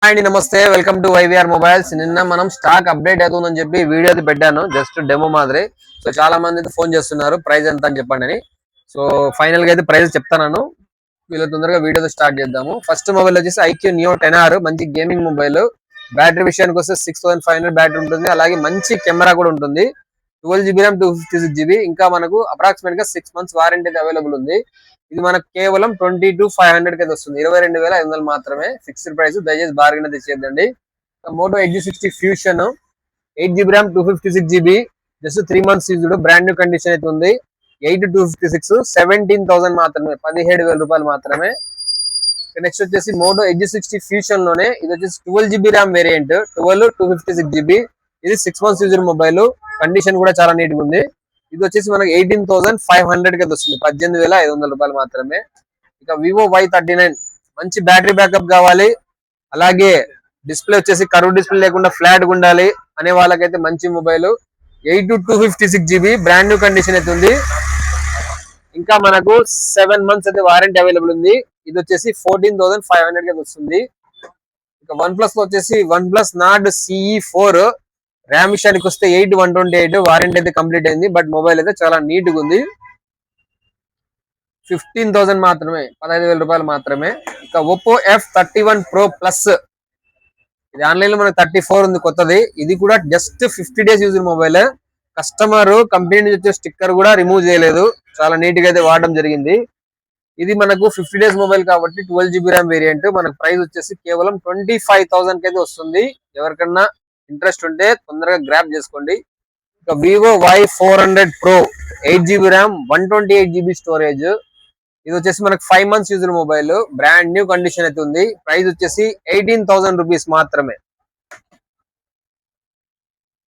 అండి నమస్తే welcome to YVR mobiles. నిన్న మనం స్టాక్ అప్డేట్ అవుతుందని చెప్పి వీడియో అయితే పెట్టాను, జస్ట్ డెమో మాదిరి. సో చాలా మంది అయితే ఫోన్ చేస్తున్నారు ప్రైస్ ఎంత అని చెప్పండి అని. సో ఫైనల్ గా అయితే ప్రైస్ చెప్తాను. వీళ్ళు తొందరగా వీడియో స్టార్ట్ చేద్దాము. ఫస్ట్ మొబైల్ వచ్చేసి ఐక్యూ నియో 10R, మంచి గేమింగ్ మొబైల్. బ్యాటరీ విషయానికి వస్తే 6500 బ్యాటరీ ఉంటుంది, అలాగే మంచి కెమెరా కూడా ఉంటుంది. 12GB ర్యామ్ 256GB, ఇంకా మనకు అప్రాక్సిమేట్ గా 6 months వారంటీ అయితే అవైలబుల్ ఉంది. ఇది మనకు కేవలం 22,500 కి అయితే వస్తుంది, 22,500 మాత్రమే ఫిక్స్డ్ ప్రైస్. దయచేసి బార్గెన్ అయితే చేయొద్దండి. Moto G60 fusion 8GB RAM 256GB, just 3 months used, brand new condition అయితే ఉంది. 8256 17,000 మాత్రమే, 17,000 రూపాయలు మాత్రమే. నెక్స్ట్ వచ్చేసి మోటో G60 ఫ్యూషన్ లోనే ఇది వచ్చేసి 12GB ర్యామ్ వేరియంట్, 12 256GB. ఇది 6 months యూజ్డ్ మొబైల్, కండిషన్ కూడా చాలా నీట్ గా ఉంది. ఇది వచ్చేసి మనకి 18,500 కి వస్తుంది, 18,500 రూపాయలు మాత్రమే. ఇక వివో Y39, మంచి బ్యాటరీ బ్యాకప్ కావాలి, అలాగే డిస్ప్లే వచ్చేసి కర్వ్ డిస్ప్లే లేకుండా ఫ్లాట్ గా ఉండాలి అనే వాళ్ళకైతే మంచి mobile. 8256GB, brand new condition అయితే ఉంది. ఇంకా మనకు 7 months అయితే వారంటీ అవైలబుల్ ఉంది. ఇది వచ్చేసి 14,500 కి వస్తుంది. ఇక వన్ ప్లస్ లో వచ్చేసి one plus Nord CE4, RAM విషయానికి వస్తే 8/128, వారంటీ అయితే కంప్లీట్ అయింది. బట్ మొబైల్ అయితే చాలా నీట్ గా ఉంది. 15,000 మాత్రమే, 15,000 రూపాయలు మాత్రమే. ఇక ఒప్పో F31 Pro Plus, ఇది ఆన్లైన్ లో మనకు 34 ఉంది కొత్తది. ఇది కూడా just 50 days use mobile. Customer company నుంచి వచ్చే స్టిక్కర్ కూడా రిమూవ్ చేయలేదు, చాలా నీట్ గా అయితే వాడడం జరిగింది. ఇది మనకు 50 days మొబైల్ కాబట్టి 12GB ర్యామ్ వేరియంట్. మనకు ప్రైస్ వచ్చేసి కేవలం 25,000 కి అయితే వస్తుంది. ఎవరికన్నా ఇంట్రెస్ట్ ఉంటే తొందరగా గ్రాప్ చేసుకోండి. ఇక Vivo Y400 Pro 8GB RAM 128GB storage. ఇది వచ్చేసి మనకు 5 months use mobile, brand new condition అయితే ఉంది. ప్రైస్ వచ్చేసి 18,000 రూపీస్ మాత్రమే.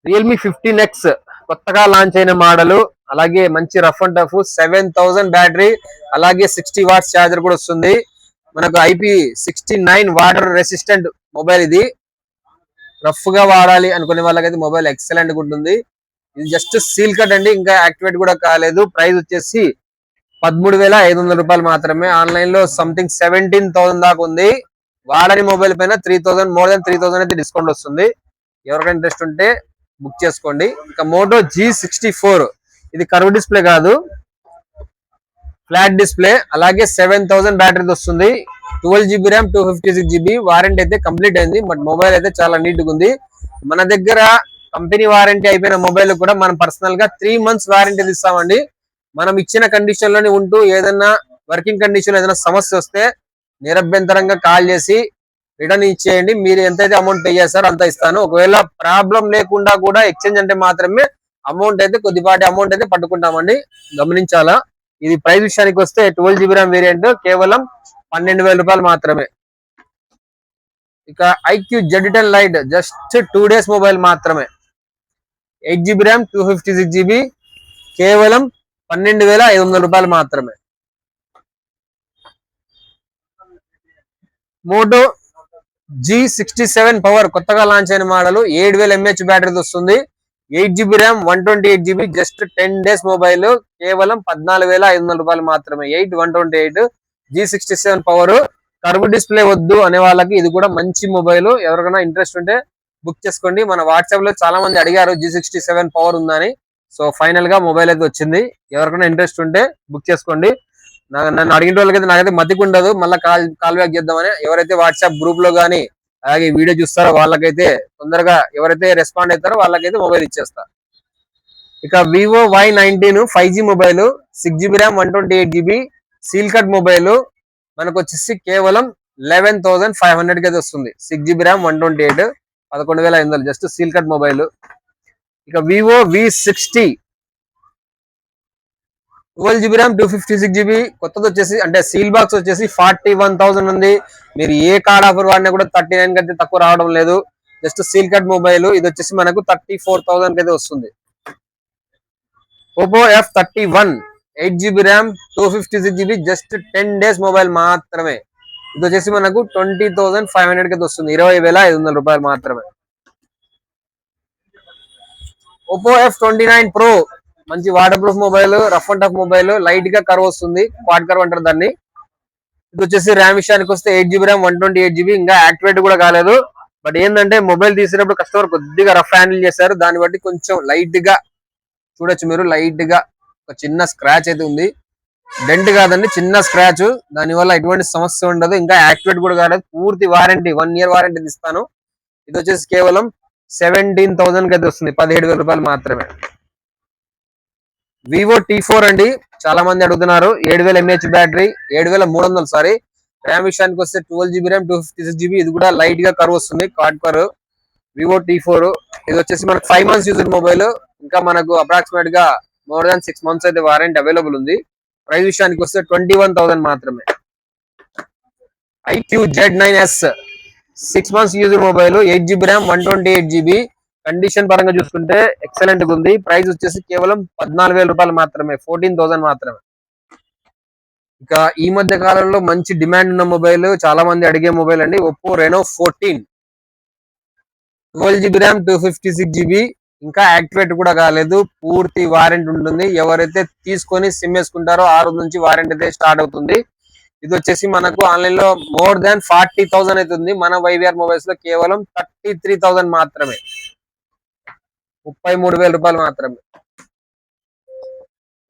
రియల్మీ 15X, కొత్తగా లాంచ్ అయిన మోడల్, అలాగే మంచి రఫ్ అండ్ టఫ్, 7,000 బ్యాటరీ, అలాగే 60 watts ఛార్జర్ కూడా వస్తుంది. మనకు IP69 వాటర్ రెసిస్టెంట్ మొబైల్. ఇది రఫ్ గా వాడాలి అనుకునే వాళ్ళకైతే మొబైల్ ఎక్సలెంట్ గా ఉంటుంది. ఇది జస్ట్ సీల్ కట్ అండి, ఇంకా యాక్టివేట్ కూడా కాలేదు. ప్రైస్ వచ్చేసి 13,500 రూపాయలు మాత్రమే. ఆన్లైన్ లో సంథింగ్ 17,000 దాకా ఉంది. వాడని మొబైల్ పైన 3,000, మోర్ దాన్ 3,000 అయితే డిస్కౌంట్ వస్తుంది. ఎవరికైనా ఇంట్రెస్ట్ ఉంటే బుక్ చేసుకోండి. ఇక మోటో G64, ఇది కర్వ్ డిస్ప్లే కాదు, ఫ్లాట్ డిస్ప్లే, అలాగే 7,000 బ్యాటరీ వస్తుంది. 12GB ర్యామ్ 256GB, వారంటీ అయితే కంప్లీట్ అయింది. బట్ మొబైల్ అయితే చాలా నీట్ గా ఉంది. మన దగ్గర కంపెనీ వారంటీ అయిపోయిన మొబైల్ కూడా మనం పర్సనల్ గా 3 months వారంటీ ఇస్తామండి. మనం ఇచ్చిన కండిషన్ లోనే ఉంటూ ఏదైనా వర్కింగ్ కండిషన్ ఏదైనా సమస్య వస్తే నిరభ్యంతరంగా కాల్ చేసి రిటర్న్ ఇచ్చేయండి. మీరు ఎంతైతే అమౌంట్ పే చేస్తారో అంత ఇస్తాను. ఒకవేళ ప్రాబ్లం లేకుండా కూడా ఎక్స్చేంజ్ అంటే మాత్రమే అమౌంట్ అయితే, కొద్దిపాటి అమౌంట్ అయితే పట్టుకుంటామండి, గమనించాలా. ఇది ప్రైస్ విషయానికి వస్తే 12GB ర్యామ్ వేరియంట్ కేవలం 12,000 రూపాయలు మాత్రమే. ఇక iQOO Z10 Lite, just 2 days mobile మాత్రమే. 8GB ర్యామ్ 256GB, కేవలం 12,500 రూపాయలు మాత్రమే. మోటో G67 పవర్, కొత్తగా లాంచ్ అయిన మోడల్, 7,000 mAh బ్యాటరీ వస్తుంది. 8GB RAM 128GB, just 10 days mobile, కేవలం 14,500 రూపాయలు మాత్రమే. 8,128 G67 పవర్, కర్వ్ డిస్ప్లే వద్దు అనే వాళ్ళకి ఇది కూడా మంచి మొబైల్. ఎవరికైనా ఇంట్రెస్ట్ ఉంటే బుక్ చేసుకోండి. మన వాట్సాప్ లో చాలా మంది అడిగారు G67 పవర్ ఉందని. సో ఫైనల్ గా మొబైల్ అయితే వచ్చింది. ఎవరికైనా ఇంట్రెస్ట్ ఉంటే బుక్ చేసుకోండి. నన్ను అడిగిన వాళ్ళకైతే నాకైతే మతికి ఉండదు మళ్ళీ కాల్ బ్యాక్ చేద్దామని. ఎవరైతే వాట్సాప్ గ్రూప్ లో గానీ అలాగే వీడియో చూస్తారో వాళ్ళకైతే తొందరగా, ఎవరైతే రెస్పాండ్ అవుతారో వాళ్ళకైతే మొబైల్ ఇచ్చేస్తా. ఇక vivo Y19 5G mobile, 6GB RAM 128GB, seal cut mobile. మనకు వచ్చేసి కేవలం 11,500 కి అయితే వస్తుంది. 6GB RAM 128, 11,500, just seal cut mobile. ఇక vivo V60 12GB RAM 256GB, కొత్తది వచ్చేసి అంటే సీల్ బాక్స్ వచ్చేసి 41,000 ఉంది. మీరు ఏ కార్డ్ ఆఫర్ వాడినా కూడా 39 కంటే తక్కువ రావడం లేదు. Just seal cut mobile. ఇది వచ్చేసి మనకు 34,000 కి అయితే వస్తుంది. Oppo F31 8GB RAM 256GB, just 10 days mobile మాత్రమే. ఇది వచ్చేసి మనకు 20,500 కి అయితే వస్తుంది, 20,500 రూపాయలు మాత్రమే. ఒప్పో F29 Pro, మంచి water proof mobile, rough and tough mobile, light గా కర్వ్ వస్తుంది, క్వాడ్ కర్వ్ అంటారు దాన్ని. ఇది వచ్చేసి ర్యామ్ విషయానికి వస్తే 8 GB ర్యామ్ 128 GB, ఇంకా యాక్టివేట్ కూడా కాలేదు. బట్ ఏంటంటే మొబైల్ తీసినప్పుడు కస్టమర్ కొద్దిగా రఫ్ హ్యాండిల్ చేశారు, దాన్ని బట్టి కొంచెం లైట్ గా చూడొచ్చు మీరు, లైట్ గా ఒక చిన్న స్క్రాచ్ అయితే ఉంది, డెంట్ కాదండి, చిన్న స్క్రాచ్. దాని వల్ల ఎటువంటి సమస్య ఉండదు, ఇంకా యాక్టివేట్ కూడా కాలేదు. పూర్తి వారంటీ 1 year వారంటీ ఇస్తాను. ఇది వచ్చేసి కేవలం 17,000 కి అయితే వస్తుంది, 17,000 రూపాయలు మాత్రమే. వివో T4 అండి, చాలా మంది అడుగుతున్నారు. 7,000 mAh బ్యాటరీ, 7,300 సారీ. ర్యామ్ విషయానికి వస్తే 12 GB ర్యామ్ 256 GB, ఇది కూడా లైట్ గా కర్వ్ వస్తుంది, కార్డ్ కర్వ్. వివో T4 ఇది వచ్చేసి మనకు 5 months యూజర్ మొబైల్, ఇంకా మనకు అప్రాక్సిమేట్ గా మోర్ దాన్ 6 months అయితే వారంటీ అవైలబుల్ ఉంది. ప్రైస్ విషయానికి వస్తే 21,000 మాత్రమే. iQOO Z9s 6 months user mobile, 8 GB RAM 128 GB, condition పరంగా చూసుకుంటే ఎక్సలెంట్ గా ఉంది. ప్రైస్ వచ్చేసి కేవలం 14,000 రూపాయలు మాత్రమే, 14,000 మాత్రమే. ఇక ఈ మధ్య కాలంలో మంచి డిమాండ్ ఉన్న మొబైల్, చాలా మంది అడిగే మొబైల్ అండి, Oppo Reno 14, 12 GB RAM 256 GB, ఇంకా యాక్టివేట్ కూడా కాలేదు, పూర్తి వారంటీ ఉంటుంది. ఎవరైతే తీసుకొని సిమ్ వేసుకుంటారో ఆ రోజు నుంచి వారంటీ అయితే స్టార్ట్ అవుతుంది. ఇది వచ్చేసి మనకు ఆన్లైన్ లో మోర్ దాన్ 40,000 అవుతుంది, మన వైవిఆర్ మొబైల్స్ లో కేవలం 33,000 మాత్రమే, 33,000 రూపాయలు మాత్రమే.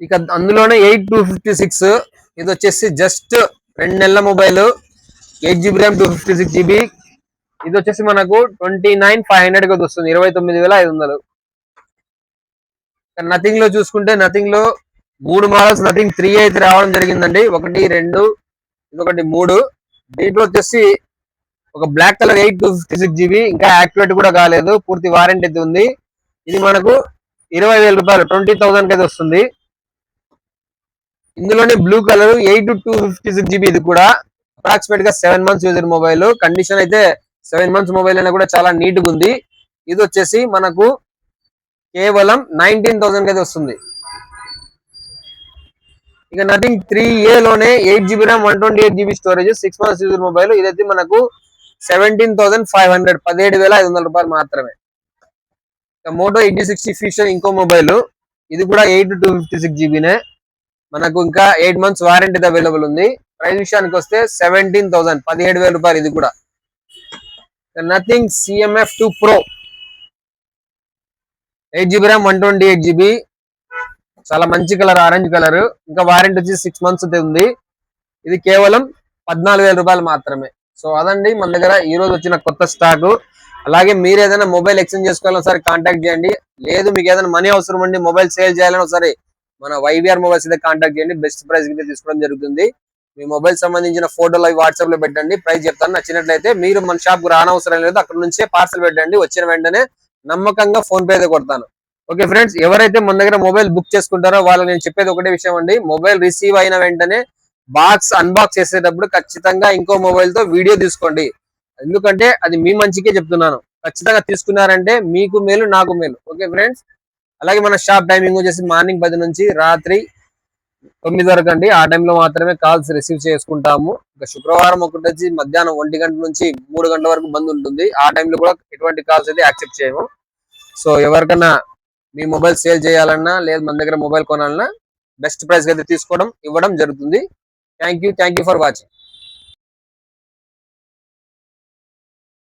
ఇక అందులోనే 8256, ఇది వచ్చేసి జస్ట్ 2 నెలల మొబైల్, 8 GB ర్యామ్ 256 GB, ఇది వచ్చేసి మనకు 29,500 కి వస్తుంది, 29,500. నథింగ్ లో చూసుకుంటే నథింగ్ లో 3 మోడల్స్ నథింగ్ 3 అయితే రావడం జరిగిందండి, 1, 2, ఇదొకటి 3. దీంట్లో వచ్చేసి ఒక బ్లాక్ కలర్ 8256 GB, ఇంకా యాక్టివేట్ కూడా కాలేదు, పూర్తి వారంటీ అయితే ఉంది. ఇది మనకు 20,000 రూపాయలు, 20,000 కి అయితే వస్తుంది. ఇందులోనే బ్లూ కలర్ 8256 GB, ఇది కూడా అప్రాక్సిమేట్ గా 7 months యూజర్ మొబైల్, కండిషన్ అయితే 7 months మొబైల్ అయినా కూడా చాలా నీట్ గా ఉంది. ఇది వచ్చేసి మనకు కేవలం 19,000 కి అయితే వస్తుంది. ఇక నథింగ్ 3A లోనే 8 GB RAM 128 GB storage, 6 months user mobile, ఇదైతే మనకు 17,500, 17,500 రూపాయలు మాత్రమే. ఇక మోటో 8060 ఫ్యూషన్ ఇంకో మొబైల్, ఇది కూడా 8256 GB నే, మనకు ఇంకా 8 months వారంటీ అవైలబుల్ ఉంది. ప్రైస్ విషయానికి వస్తే 17,000, 17,000 రూపాయలు. ఇది కూడా nothing CMF2 Pro 8 GB RAM 128 GB, చాలా మంచి కలర్, ఆరెంజ్ కలర్, ఇంకా వారంటీ వచ్చి 6 months ఉంది. ఇది కేవలం 14,000 రూపాయలు మాత్రమే. సో అదండి మన దగ్గర ఈ రోజు వచ్చిన కొత్త స్టాక్. అలాగే మీరు ఏదైనా మొబైల్ ఎక్స్చేంజ్ చేసుకోవాలని ఒకసారి కాంటాక్ట్ చేయండి, లేదు మీకు ఏదైనా మనీ అవసరం ఉండి మొబైల్ సేల్ చేయాలని ఒకసారి మన వైవిఆర్ మొబైల్స్ అయితే కాంటాక్ట్ చేయండి, బెస్ట్ ప్రైస్ అయితే తీసుకోవడం జరుగుతుంది. మీ మొబైల్ సంబంధించిన ఫోటోలు అవి వాట్సాప్ లో పెట్టండి, ప్రైస్ చెప్తాను. నచ్చినట్లయితే మీరు మన షాప్ కు రానవసరం లేదు, అక్కడ నుంచే పార్సల్ పెట్టండి, వచ్చిన వెంటనే నమ్మకంగా ఫోన్ పే అయితే కొడతాను. ఓకే ఫ్రెండ్స్, ఎవరైతే మన దగ్గర మొబైల్ బుక్ చేసుకుంటారో వాళ్ళకి నేను చెప్పేది ఒకటే విషయం అండి, మొబైల్ రిసీవ్ అయిన వెంటనే బాక్స్ అన్బాక్స్ చేసేటప్పుడు ఖచ్చితంగా ఇంకో మొబైల్ తో వీడియో తీసుకోండి, ఎందుకంటే అది మీ మంచికే చెప్తున్నాను. ఖచ్చితంగా తీసుకున్నారంటే మీకు మేలు, నాకు మేలు. ఓకే ఫ్రెండ్స్, అలాగే మన షాప్ టైమింగ్ వచ్చేసి మార్నింగ్ 10 నుంచి రాత్రి 9 వరకు అండి, ఆ టైంలో మాత్రమే కాల్స్ రిసీవ్ చేసుకుంటాము. ఇక శుక్రవారం ఒకటి వచ్చి మధ్యాహ్నం 1 గంట నుంచి 3 గంటల వరకు బంద్ ఉంటుంది, ఆ టైంలో కూడా ఎటువంటి కాల్స్ అయితే యాక్సెప్ట్ చేయము. సో ఎవరికైనా మీ మొబైల్ సేల్ చేయాలన్నా లేదు మన దగ్గర మొబైల్ కొనాలన్నా బెస్ట్ ప్రైస్ అయితే తీసుకోవడం ఇవ్వడం జరుగుతుంది. Thank you for watching.